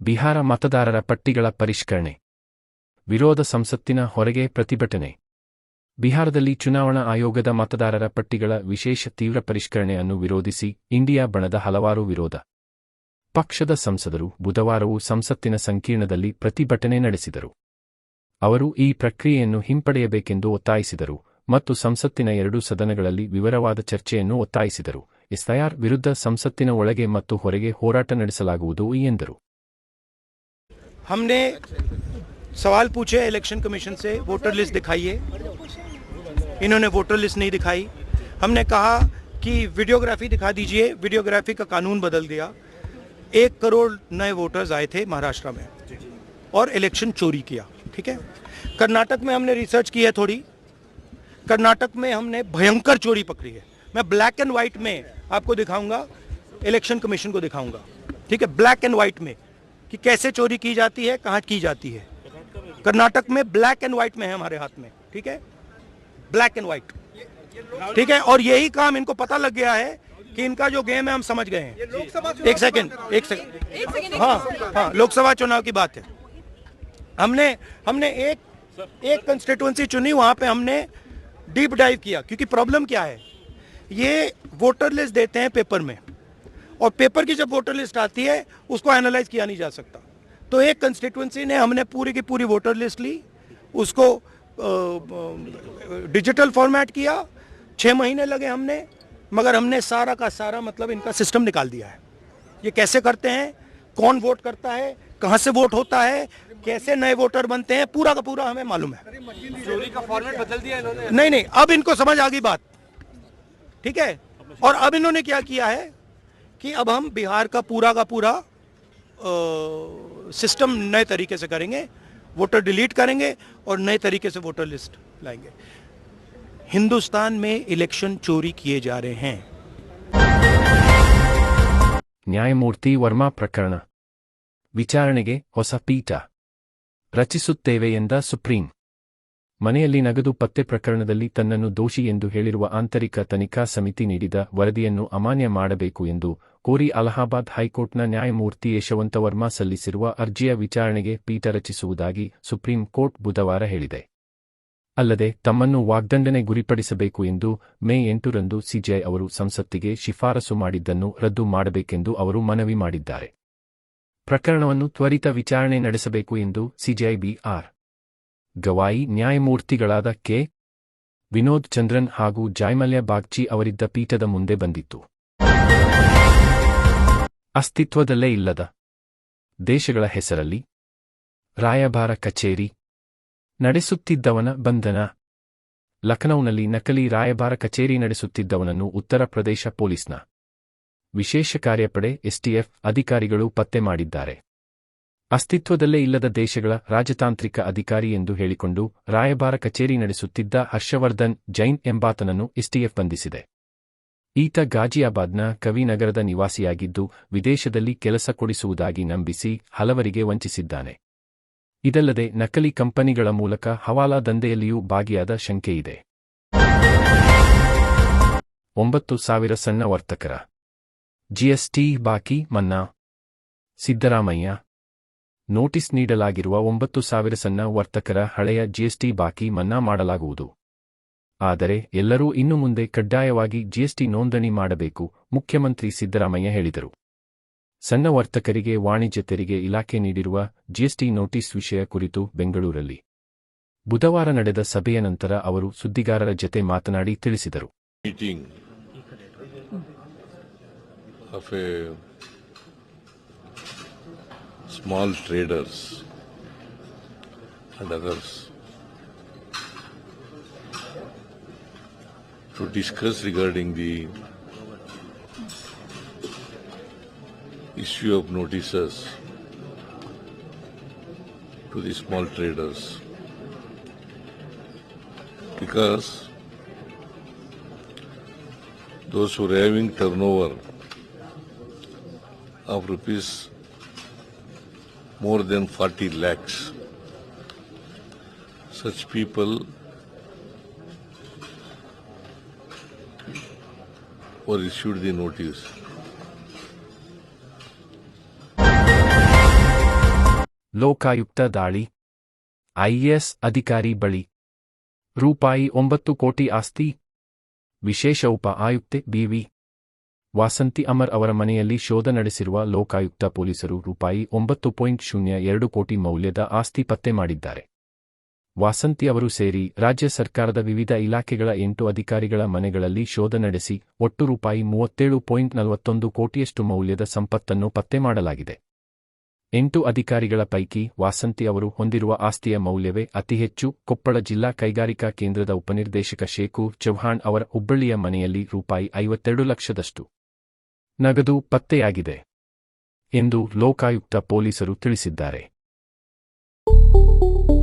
ಬಿಹಾರ ಮತದಾರರ ಪಟ್ಟಿಗಳ ಪರಿಷ್ಕರಣೆ. ವಿರೋಧ ಸಂಸತ್ತಿನ ಹೊರಗೆ ಪ್ರತಿಭಟನೆ. ಬಿಹಾರದಲ್ಲಿ ಚುನಾವಣಾ ಆಯೋಗದ ಮತದಾರರ ಪಟ್ಟಿಗಳ ವಿಶೇಷ ತೀವ್ರ ಪರಿಷ್ಕರಣೆಯನ್ನು ವಿರೋಧಿಸಿ ಇಂಡಿಯಾ ಬಣದ ಹಲವಾರು ವಿರೋಧ ಪಕ್ಷದ ಸಂಸದರು ಬುಧವಾರವೂ ಸಂಸತ್ತಿನ ಸಂಕೀರ್ಣದಲ್ಲಿ ಪ್ರತಿಭಟನೆ ನಡೆಸಿದರು. ಅವರು ಈ ಪ್ರಕ್ರಿಯೆಯನ್ನು ಹಿಂಪಡೆಯಬೇಕೆಂದು ಒತ್ತಾಯಿಸಿದರು ಮತ್ತು ಸಂಸತ್ತಿನ ಎರಡೂ ಸದನಗಳಲ್ಲಿ ವಿವರವಾದ ಚರ್ಚೆಯನ್ನು ಒತ್ತಾಯಿಸಿದರು. ಎಸ್ಐಆರ್ ವಿರುದ್ಧ ಸಂಸತ್ತಿನ ಒಳಗೆ ಮತ್ತು ಹೊರಗೆ ಹೋರಾಟ ನಡೆಸಲಾಗುವುದು ಎಂದರು. हमने सवाल पूछे इलेक्शन कमीशन से, वोटर लिस्ट दिखाइए. इन्होंने वोटर लिस्ट नहीं दिखाई. हमने कहा कि वीडियोग्राफी दिखा दीजिए. वीडियोग्राफी का कानून बदल दिया. 1 करोड़ नए वोटर्स आए थे महाराष्ट्र में और इलेक्शन चोरी किया. ठीक है. कर्नाटक में हमने रिसर्च की है थोड़ी. कर्नाटक में हमने भयंकर चोरी पकड़ी है. मैं ब्लैक एंड व्हाइट में आपको दिखाऊंगा, इलेक्शन कमीशन को दिखाऊंगा. ठीक है, ब्लैक एंड व्हाइट में कि कैसे चोरी की जाती है, कहां की जाती है. कर्नाटक में ब्लैक एंड व्हाइट में है हमारे हाथ में. ठीक है, ब्लैक एंड व्हाइट. ठीक है, और यही काम इनको पता लग गया है कि इनका जो गेम है हम समझ गए हैं. एक सेकंड. हाँ, लोकसभा चुनाव की बात है. हमने एक कंस्टिट्यूएंसी चुनी, वहां पे हमने डीप डाइव किया. क्योंकि प्रॉब्लम क्या है, ये वोटर लिस्ट देते हैं पेपर में, और पेपर की जब वोटर लिस्ट आती है उसको एनालाइज किया नहीं जा सकता. तो एक कंस्टिट्यूएंसी ने हमने पूरी की पूरी वोटर लिस्ट ली, उसको डिजिटल फॉर्मेट किया. 6 महीने लगे हमने, मगर हमने सारा का सारा मतलब इनका सिस्टम निकाल दिया है. ये कैसे करते हैं, कौन वोट करता है, कहां से वोट होता है, कैसे नए वोटर बनते हैं, पूरा का पूरा हमें मालूम है. चोरी का फॉर्मेट बदल दिया इन्होंने. नहीं, अब इनको समझ आ गई बात. ठीक है, और अब इन्होंने क्या किया है कि अब हम बिहार का पूरा सिस्टम नए तरीके से करेंगे. वोटर डिलीट करेंगे और नए तरीके से वोटर लिस्ट लाएंगे. हिंदुस्तान में इलेक्शन चोरी किए जा रहे हैं. ನ್ಯಾಯಮೂರ್ತಿ ವರ್ಮಾ ಪ್ರಕರಣ ವಿಚಾರಣೆಗೆ ಹೊಸ ಪೀಠ ರಚಿಸುತ್ತೇವೆ ಎಂದ ಸುಪ್ರೀಂ. ಮನೆಯಲ್ಲಿ ನಗದು ಪತ್ತೆ ಪ್ರಕರಣದಲ್ಲಿ ತನ್ನನ್ನು ದೋಷಿ ಎಂದು ಹೇಳಿರುವ ಆಂತರಿಕ ತನಿಖಾ ಸಮಿತಿ ನೀಡಿದ ವರದಿಯನ್ನು ಅಮಾನ್ಯ ಮಾಡಬೇಕು ಎಂದು ಕೋರಿ ಅಲಹಾಬಾದ್ ಹೈಕೋರ್ಟ್ನ ನ್ಯಾಯಮೂರ್ತಿ ಯಶವಂತ ವರ್ಮಾ ಸಲ್ಲಿಸಿರುವ ಅರ್ಜಿಯ ವಿಚಾರಣೆಗೆ ಪೀಠ ರಚಿಸುವುದಾಗಿ ಸುಪ್ರೀಂ ಕೋರ್ಟ್ ಬುಧವಾರ ಹೇಳಿದೆ. ಅಲ್ಲದೆ ತಮ್ಮನ್ನು ವಾಗ್ದಂಡನೆ ಗುರಿಪಡಿಸಬೇಕು ಎಂದು ಮೇ 8ರಂದು ಸಿಜೆಐ ಅವರು ಸಂಸತ್ತಿಗೆ ಶಿಫಾರಸು ಮಾಡಿದ್ದನ್ನು ರದ್ದು ಮಾಡಬೇಕೆಂದು ಅವರು ಮನವಿ ಮಾಡಿದ್ದಾರೆ. ಪ್ರಕರಣವನ್ನು ತ್ವರಿತ ವಿಚಾರಣೆ ನಡೆಸಬೇಕು ಎಂದು ಸಿಜೆಐ ಬಿಆರ್ ಗವಾಯಿ ನ್ಯಾಯಮೂರ್ತಿಗಳಾದ ಕೆ. ವಿನೋದ್ ಚಂದ್ರನ್ ಹಾಗೂ ಜಾಯ್ಮಲ್ಯ ಬಾಗ್ಚಿ ಅವರಿದ್ದ ಪೀಠದ ಮುಂದೆ ಬಂದಿತ್ತು. ಅಸ್ತಿತ್ವದಲ್ಲೇ ಇಲ್ಲದ ದೇಶಗಳ ಹೆಸರಲ್ಲಿ ರಾಯಭಾರ ಕಚೇರಿ ನಡೆಸುತ್ತಿದ್ದವನ ಬಂಧನ. ಲಖನೌನಲ್ಲಿ ನಕಲಿ ರಾಯಭಾರ ಕಚೇರಿ ನಡೆಸುತ್ತಿದ್ದವನನ್ನು ಉತ್ತರ ಪ್ರದೇಶ ಪೊಲೀಸ್ನ ವಿಶೇಷ ಕಾರ್ಯಪಡೆ ಎಸ್ಟಿಎಫ್ ಅಧಿಕಾರಿಗಳು ಪತ್ತೆ ಮಾಡಿದ್ದಾರೆ. ಅಸ್ತಿತ್ವದಲ್ಲೇ ಇಲ್ಲದ ದೇಶಗಳ ರಾಜತಾಂತ್ರಿಕ ಅಧಿಕಾರಿ ಎಂದು ಹೇಳಿಕೊಂಡು ರಾಯಭಾರ ಕಚೇರಿ ನಡೆಸುತ್ತಿದ್ದ ಹರ್ಷವರ್ಧನ್ ಜೈನ್ ಎಂಬಾತನನ್ನು ಎಸ್ಟಿಎಫ್ ಬಂಧಿಸಿದೆ. ಈತ ಗಾಜಿಯಾಬಾದ್ನ ಕವಿನಗರದ ನಿವಾಸಿಯಾಗಿದ್ದು ವಿದೇಶದಲ್ಲಿ ಕೆಲಸ ಕೊಡಿಸುವುದಾಗಿ ನಂಬಿಸಿ ಹಲವರಿಗೆ ವಂಚಿಸಿದ್ದಾನೆ. ಇದಲ್ಲದೆ ನಕಲಿ ಕಂಪನಿಗಳ ಮೂಲಕ ಹವಾಲಾ ದಂಧೆಯಲ್ಲಿಯೂ ಭಾಗಿಯಾದ ಶಂಕೆಯಿದೆ. 9,000 ಸಣ್ಣ ವರ್ತಕರ ಜಿಎಸ್ಟಿ ಬಾಕಿ ಮನ್ನಾ. ಸಿದ್ದರಾಮಯ್ಯ ನೋಟಿಸ್ ನೀಡಲಾಗಿರುವ 9,000 ಸಣ್ಣ ವರ್ತಕರ ಹಳೆಯ ಜಿಎಸ್ಟಿ ಬಾಕಿ ಮನ್ನಾ ಮಾಡಲಾಗುವುದು. ಆದರೆ ಎಲ್ಲರೂ ಇನ್ನು ಮುಂದೆ ಕಡ್ಡಾಯವಾಗಿ ಜಿಎಸ್ಟಿ ನೋಂದಣಿ ಮಾಡಬೇಕು, ಮುಖ್ಯಮಂತ್ರಿ ಸಿದ್ದರಾಮಯ್ಯ ಹೇಳಿದರು. ಸಣ್ಣ ವರ್ತಕರಿಗೆ ವಾಣಿಜ್ಯ ತೆರಿಗೆ ಇಲಾಖೆ ನೀಡಿರುವ ಜಿಎಸ್ಟಿ ನೋಟಿಸ್ ವಿಷಯ ಕುರಿತು ಬೆಂಗಳೂರಲ್ಲಿ ಬುಧವಾರ ನಡೆದ ಸಭೆಯ ನಂತರ ಅವರು ಸುದ್ದಿಗಾರರ ಜತೆ ಮಾತನಾಡಿ ತಿಳಿಸಿದರು. Small traders and others to discuss regarding the issue of notices to the small traders, because those who are having turnover of rupees more than 40 lakhs, such people were issued the notice. Lokayukta ದಾಳಿ. IAS ಅಧಿಕಾರಿ ಬಳಿ ರೂಪಾಯಿ 9 ಕೋಟಿ ಆಸ್ತಿ. ವಿಶೇಷ ಉಪ ಆಯುಕ್ತೆ BV. Vasanthi Amar ಅವರ ಮನೆಯಲ್ಲಿ ಶೋಧ ನಡೆಸಿರುವ ಲೋಕಾಯುಕ್ತ ಪೊಲೀಸರು ರೂಪಾಯಿ 9.02 ಕೋಟಿ ಮೌಲ್ಯದ ಆಸ್ತಿ ಪತ್ತೆ ಮಾಡಿದ್ದಾರೆ. ವಾಸಂತಿ ಅವರು ಸೇರಿ ರಾಜ್ಯ ಸರ್ಕಾರದ ವಿವಿಧ ಇಲಾಖೆಗಳ 8 ಅಧಿಕಾರಿಗಳ ಮನೆಗಳಲ್ಲಿ ಶೋಧ ನಡೆಸಿ ಒಟ್ಟು ರೂಪಾಯಿ 37.41 ಕೋಟಿಯಷ್ಟು ಮೌಲ್ಯದ ಸಂಪತ್ತನ್ನು ಪತ್ತೆ ಮಾಡಲಾಗಿದೆ. 8 ಅಧಿಕಾರಿಗಳ ಪೈಕಿ ವಾಸಂತಿ ಅವರು ಹೊಂದಿರುವ ಆಸ್ತಿಯ ಮೌಲ್ಯವೇ ಅತಿ ಹೆಚ್ಚು. ಕೊಪ್ಪಳ ಜಿಲ್ಲಾ ಕೈಗಾರಿಕಾ ಕೇಂದ್ರದ ಉಪನಿರ್ದೇಶಕ ಶೇಖೂರ್ ಚೌಹಾಣ್ ಅವರ ಹುಬ್ಬಳ್ಳಿಯ ಮನೆಯಲ್ಲಿ ರೂಪಾಯಿ 52 ಲಕ್ಷದಷ್ಟು ನಗದು ಪತ್ತೆಯಾಗಿದೆ ಎಂದು ಲೋಕಾಯುಕ್ತ ಪೊಲೀಸರು ತಿಳಿಸಿದ್ದಾರೆ.